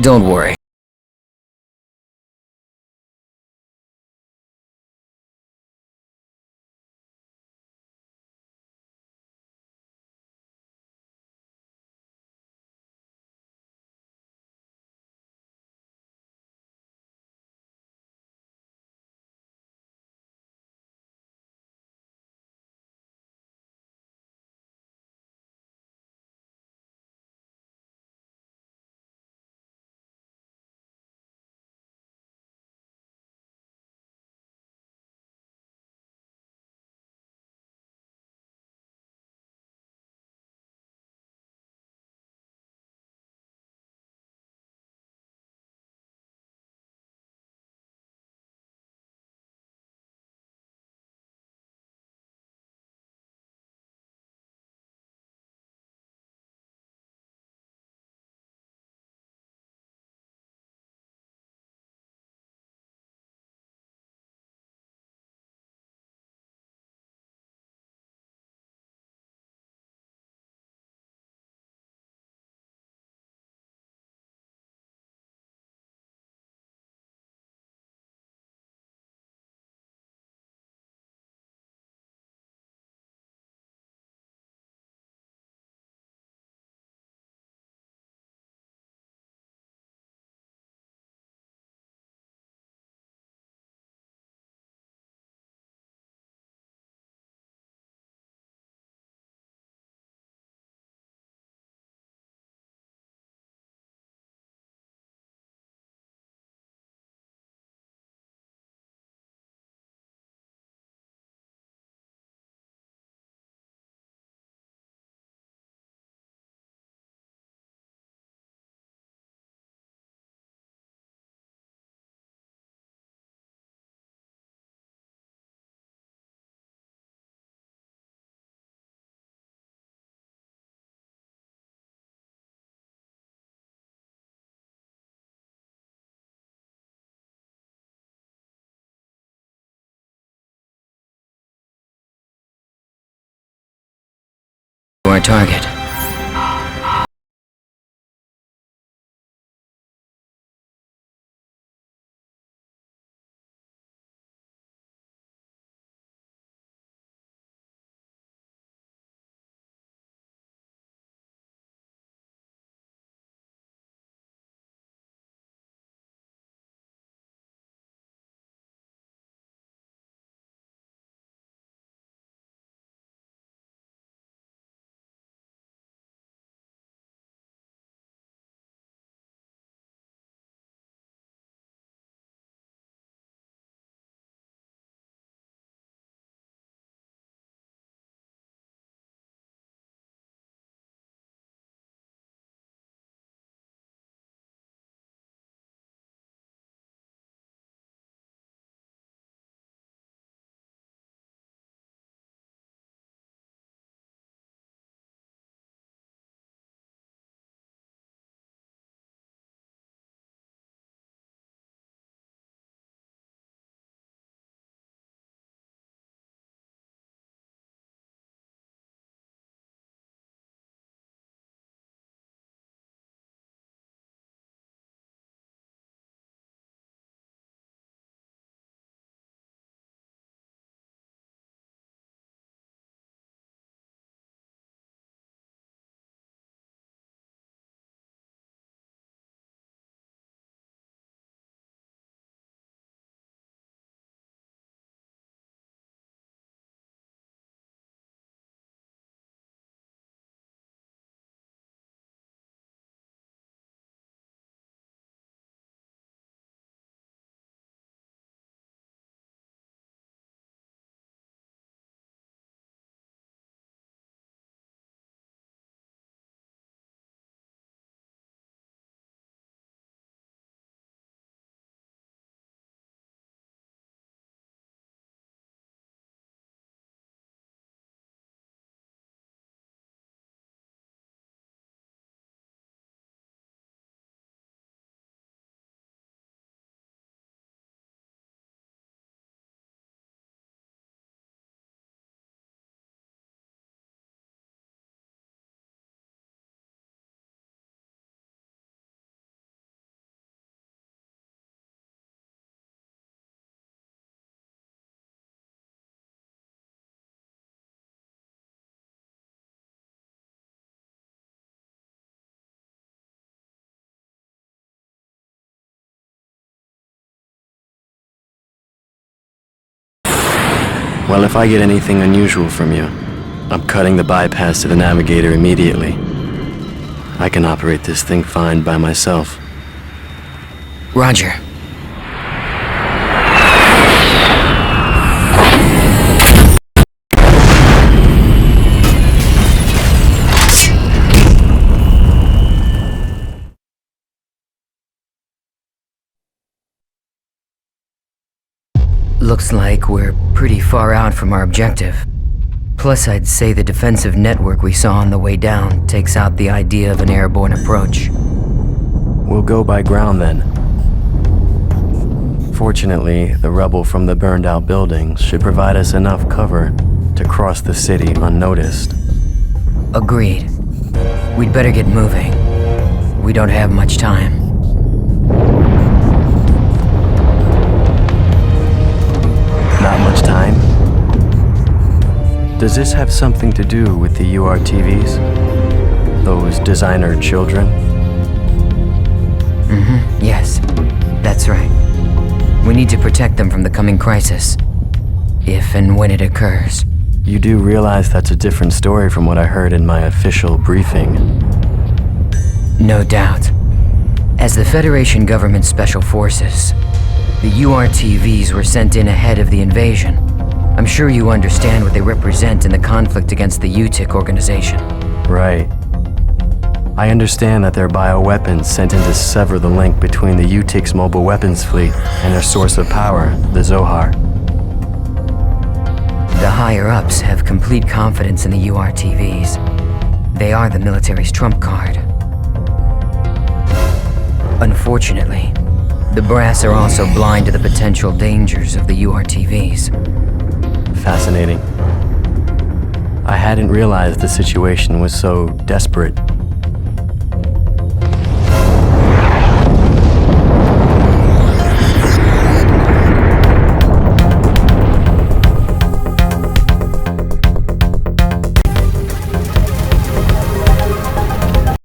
Don't worry. Our target. Well, if I get anything unusual from you, I'm cutting the bypass to the navigator immediately. I can operate this thing fine by myself. Roger. Looks like we're pretty far out from our objective. Plus, I'd say the defensive network we saw on the way down takes out the idea of an airborne approach. We'll go by ground then. Fortunately, the rubble from the burned-out buildings should provide us enough cover to cross the city unnoticed. Agreed. We'd better get moving. We don't have much time. Not much time? Does this have something to do with the URTVs? Those designer children? Yes, that's right. We need to protect them from the coming crisis. If and when it occurs. You do realize that's a different story from what I heard in my official briefing. No doubt. As the Federation Government Special Forces, the URTVs were sent in ahead of the invasion. I'm sure you understand what they represent in the conflict against the UTIC organization. Right. I understand that they're bioweapons sent in to sever the link between the UTIC's mobile weapons fleet and their source of power, the Zohar. The higher-ups have complete confidence in the URTVs. They are the military's trump card. Unfortunately, the brass are also blind to the potential dangers of the URTVs. Fascinating. I hadn't realized the situation was so desperate.